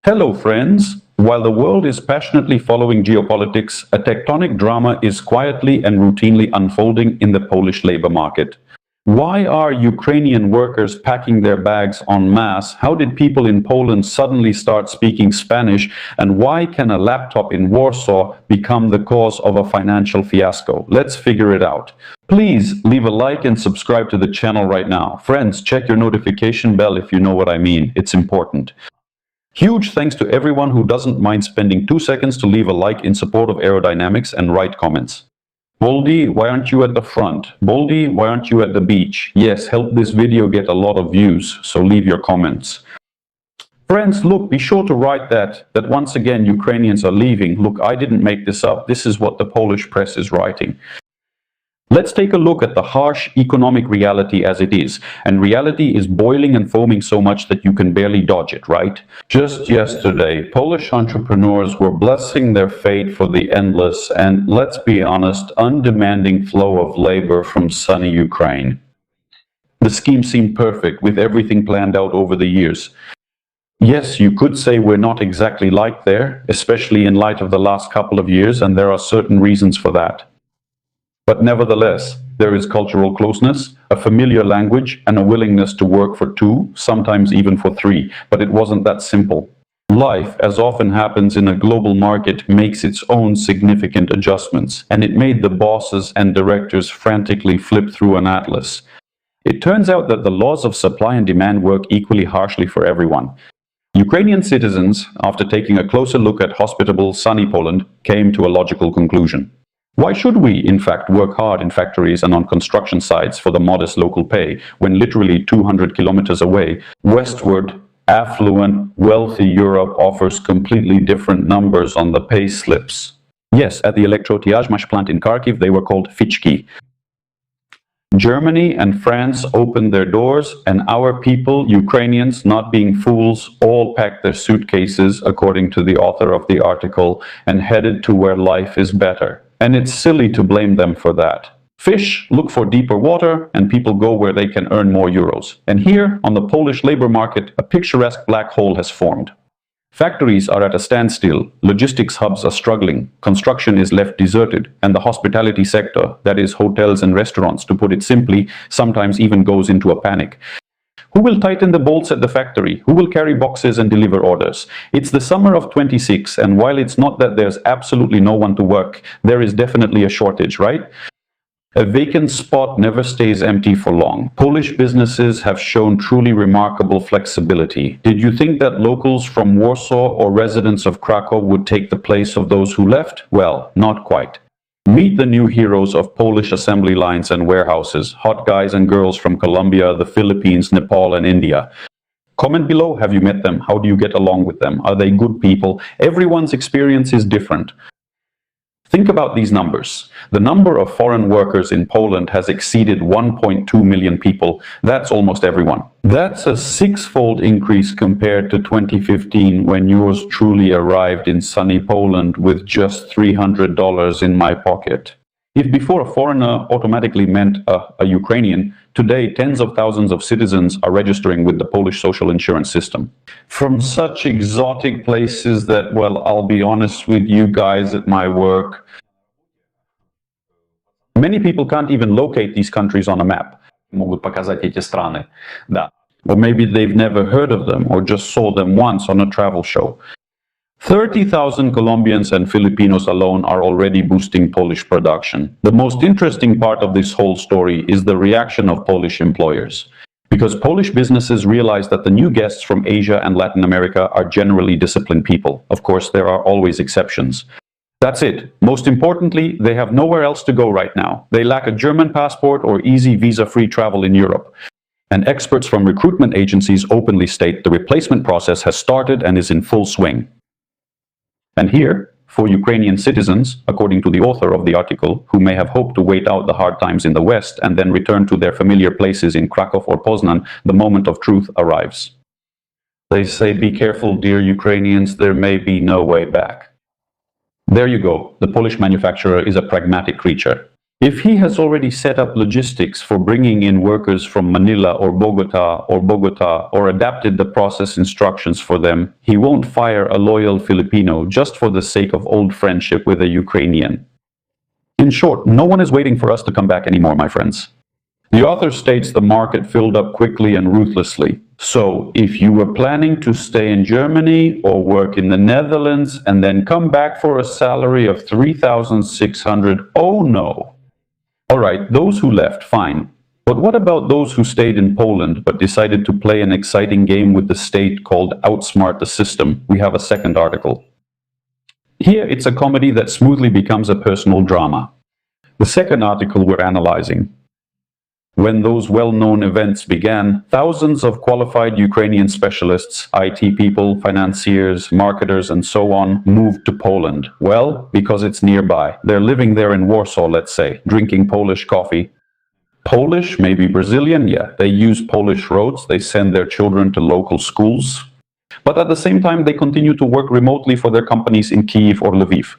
Hello, friends. While the world is passionately following geopolitics, a tectonic drama is quietly and routinely unfolding in the Polish labor market. Why are Ukrainian workers packing their bags en masse? How did people in Poland suddenly start speaking Spanish? And why can a laptop in Warsaw become the cause of a financial fiasco? Let's figure it out. Please leave a like and subscribe to the channel right now. Friends, check your notification bell if you know what I mean. It's important. Huge thanks to everyone who doesn't mind spending 2 seconds to leave a like in support of aerodynamics and write comments. Boldy, why aren't you at the front? Boldy, why aren't you at the beach? Yes, help this video get a lot of views, so leave your comments. Friends, look, be sure to write that once again Ukrainians are leaving. Look, I didn't make this up. This is what the Polish press is writing. Let's take a look at the harsh economic reality as it is. And reality is boiling and foaming so much that you can barely dodge it, right? Just yesterday, Polish entrepreneurs were blessing their fate for the endless and, let's be honest, undemanding flow of labor from sunny Ukraine. The scheme seemed perfect, with everything planned out over the years. Yes, you could say we're not exactly like there, especially in light of the last couple of years, and there are certain reasons for that. But nevertheless, there is cultural closeness, a familiar language, and a willingness to work for 2, sometimes even for 3. But it wasn't that simple. Life, as often happens in a global market, makes its own significant adjustments, and it made the bosses and directors frantically flip through an atlas. It turns out that the laws of supply and demand work equally harshly for everyone. Ukrainian citizens, after taking a closer look at hospitable, sunny Poland, came to a logical conclusion. Why should we, in fact, work hard in factories and on construction sites for the modest local pay, when literally 200 kilometers away, westward, affluent, wealthy Europe offers completely different numbers on the pay slips? Yes, at the Elektrotiazmash plant in Kharkiv, they were called fichki. Germany and France opened their doors, and our people, Ukrainians, not being fools, all packed their suitcases, according to the author of the article, and headed to where life is better. And it's silly to blame them for that. Fish look for deeper water, and people go where they can earn more euros. And here, on the Polish labor market, a picturesque black hole has formed. Factories are at a standstill, logistics hubs are struggling, construction is left deserted, and the hospitality sector, that is hotels and restaurants, to put it simply, sometimes even goes into a panic. Who will tighten the bolts at the factory? Who will carry boxes and deliver orders? It's the summer of 26, and while it's not that there's absolutely no one to work, there is definitely a shortage, right? A vacant spot never stays empty for long. Polish businesses have shown truly remarkable flexibility. Did you think that locals from Warsaw or residents of Krakow would take the place of those who left? Well, not quite. Meet the new heroes of Polish assembly lines and warehouses, hot guys and girls from Colombia, the Philippines, Nepal, and India. Comment below, have you met them? How do you get along with them? Are they good people? Everyone's experience is different. Think about these numbers. The number of foreign workers in Poland has exceeded 1.2 million people. That's almost everyone. That's a 6-fold increase compared to 2015, when yours truly arrived in sunny Poland with just $300 in my pocket. If before a foreigner automatically meant a Ukrainian, today tens of thousands of citizens are registering with the Polish social insurance system. From such exotic places that, well, I'll be honest with you guys at my work, many people can't even locate these countries on a map. Могут показать эти страны. Да. Or maybe they've never heard of them or just saw them once on a travel show. 30,000 Colombians and Filipinos alone are already boosting Polish production. The most interesting part of this whole story is the reaction of Polish employers. Because Polish businesses realize that the new guests from Asia and Latin America are generally disciplined people. Of course, there are always exceptions. That's it. Most importantly, they have nowhere else to go right now. They lack a German passport or easy visa-free travel in Europe. And experts from recruitment agencies openly state the replacement process has started and is in full swing. And here, for Ukrainian citizens, according to the author of the article, who may have hoped to wait out the hard times in the West and then return to their familiar places in Krakow or Poznan, the moment of truth arrives. They say, be careful, dear Ukrainians, there may be no way back. There you go. The Polish manufacturer is a pragmatic creature. If he has already set up logistics for bringing in workers from Manila or adapted the process instructions for them, he won't fire a loyal Filipino just for the sake of old friendship with a Ukrainian. In short, no one is waiting for us to come back anymore, my friends. The author states the market filled up quickly and ruthlessly. So, if you were planning to stay in Germany or work in the Netherlands and then come back for a salary of 3,600, oh no. Alright, those who left, fine. But what about those who stayed in Poland but decided to play an exciting game with the state called Outsmart the System? We have a second article. Here it's a comedy that smoothly becomes a personal drama. The second article we're analyzing. When those well-known events began, thousands of qualified Ukrainian specialists, IT people, financiers, marketers, and so on, moved to Poland. Well, because it's nearby. They're living there in Warsaw, let's say, drinking Polish coffee. Polish, maybe Brazilian, yeah. They use Polish roads, they send their children to local schools. But at the same time, they continue to work remotely for their companies in Kyiv or Lviv.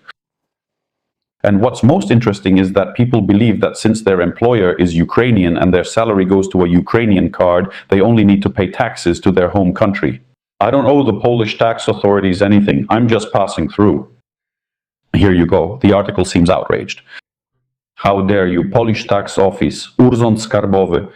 And what's most interesting is that people believe that since their employer is Ukrainian and their salary goes to a Ukrainian card, they only need to pay taxes to their home country. I don't owe the Polish tax authorities anything. I'm just passing through. Here you go. The article seems outraged. How dare you, Polish tax office, Urząd Skarbowy.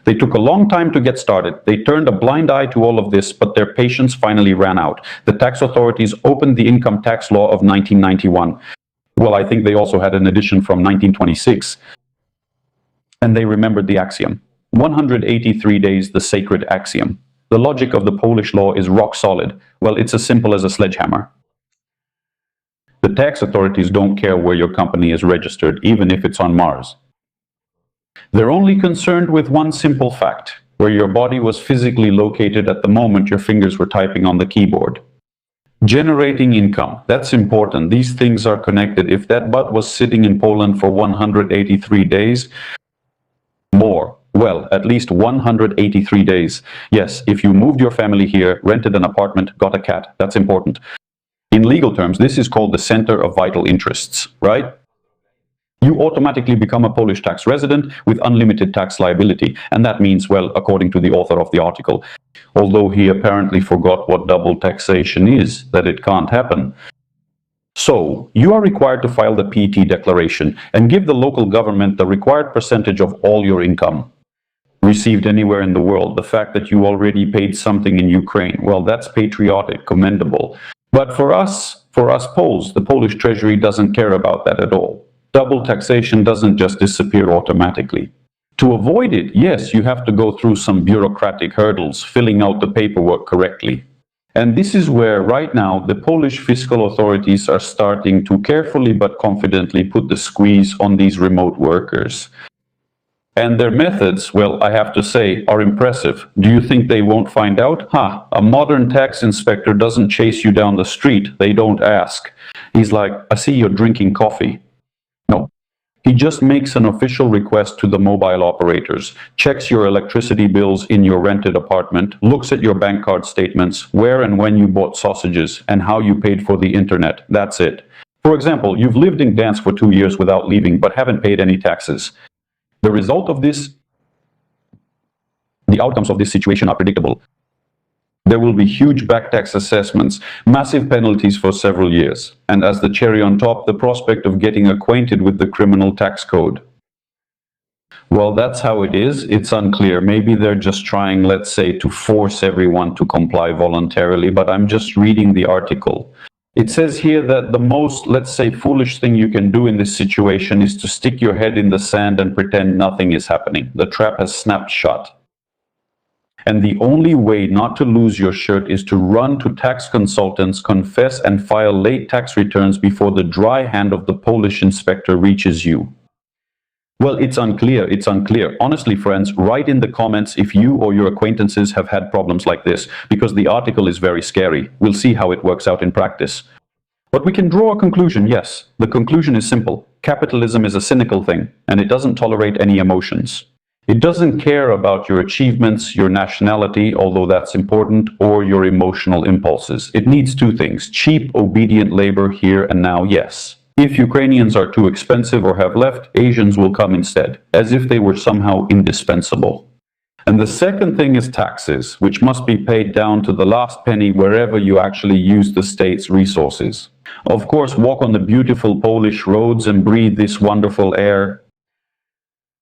They took a long time to get started. They turned a blind eye to all of this, but their patience finally ran out. The tax authorities opened the income tax law of 1991. Well, I think they also had an edition from 1926. And they remembered the axiom. 183 days, the sacred axiom. The logic of the Polish law is rock solid. Well, it's as simple as a sledgehammer. The tax authorities don't care where your company is registered, even if it's on Mars. They're only concerned with one simple fact, where your body was physically located at the moment your fingers were typing on the keyboard. Generating income, that's important. These things are connected. If that butt was sitting in Poland for 183 days, more, well, at least 183 days. Yes, if you moved your family here, rented an apartment, got a cat, that's important. In legal terms, this is called the center of vital interests, right? You automatically become a Polish tax resident with unlimited tax liability. And that means, well, according to the author of the article, although he apparently forgot what double taxation is, that it can't happen. So, you are required to file the PT declaration and give the local government the required percentage of all your income received anywhere in the world. The fact that you already paid something in Ukraine, well, that's patriotic, commendable. But for us Poles, the Polish treasury doesn't care about that at all. Double taxation doesn't just disappear automatically. To avoid it, yes, you have to go through some bureaucratic hurdles, filling out the paperwork correctly. And this is where, right now, the Polish fiscal authorities are starting to carefully but confidently put the squeeze on these remote workers. And their methods, well, I have to say, are impressive. Do you think they won't find out? A modern tax inspector doesn't chase you down the street. They don't ask. He's like, I see you're drinking coffee. No. He just makes an official request to the mobile operators, checks your electricity bills in your rented apartment, looks at your bank card statements, where and when you bought sausages, and how you paid for the internet. That's it. For example, you've lived in Gdansk for 2 years without leaving, but haven't paid any taxes. The result of this, the outcomes of this situation are predictable. There will be huge back tax assessments, massive penalties for several years, and as the cherry on top, the prospect of getting acquainted with the criminal tax code. Well, that's how it is. It's unclear. Maybe they're just trying, let's say, to force everyone to comply voluntarily, but I'm just reading the article. It says here that the most, let's say, foolish thing you can do in this situation is to stick your head in the sand and pretend nothing is happening. The trap has snapped shut. And the only way not to lose your shirt is to run to tax consultants, confess, and file late tax returns before the dry hand of the Polish inspector reaches you. Well, it's unclear. It's unclear. Honestly, friends, write in the comments if you or your acquaintances have had problems like this, because the article is very scary. We'll see how it works out in practice. But we can draw a conclusion, yes. The conclusion is simple. Capitalism is a cynical thing, and it doesn't tolerate any emotions. It doesn't care about your achievements, your nationality, although that's important, or your emotional impulses. It needs two things: cheap, obedient labor here and now, yes. If Ukrainians are too expensive or have left, Asians will come instead, as if they were somehow indispensable. And the second thing is taxes, which must be paid down to the last penny wherever you actually use the state's resources. Of course, walk on the beautiful Polish roads and breathe this wonderful air.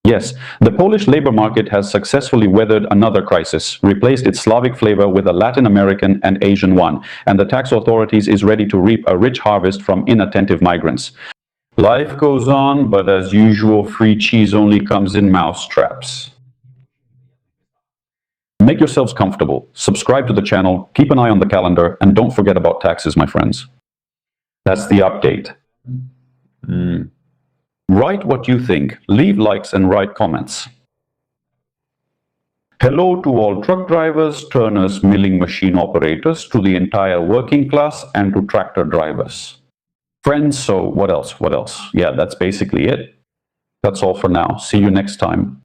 Yes, the Polish labor market has successfully weathered another crisis, replaced its Slavic flavor with a Latin American and Asian one, and the tax authorities is ready to reap a rich harvest from inattentive migrants. Life goes on, but as usual, free cheese only comes in mouse traps. Make yourselves comfortable, subscribe to the channel, keep an eye on the calendar, and don't forget about taxes, my friends. That's the update. Write what you think, leave likes and write comments. Hello to all truck drivers, turners, milling machine operators, to the entire working class, and to tractor drivers. Friends, so what else? Yeah, that's basically it. That's all for now. See you next time.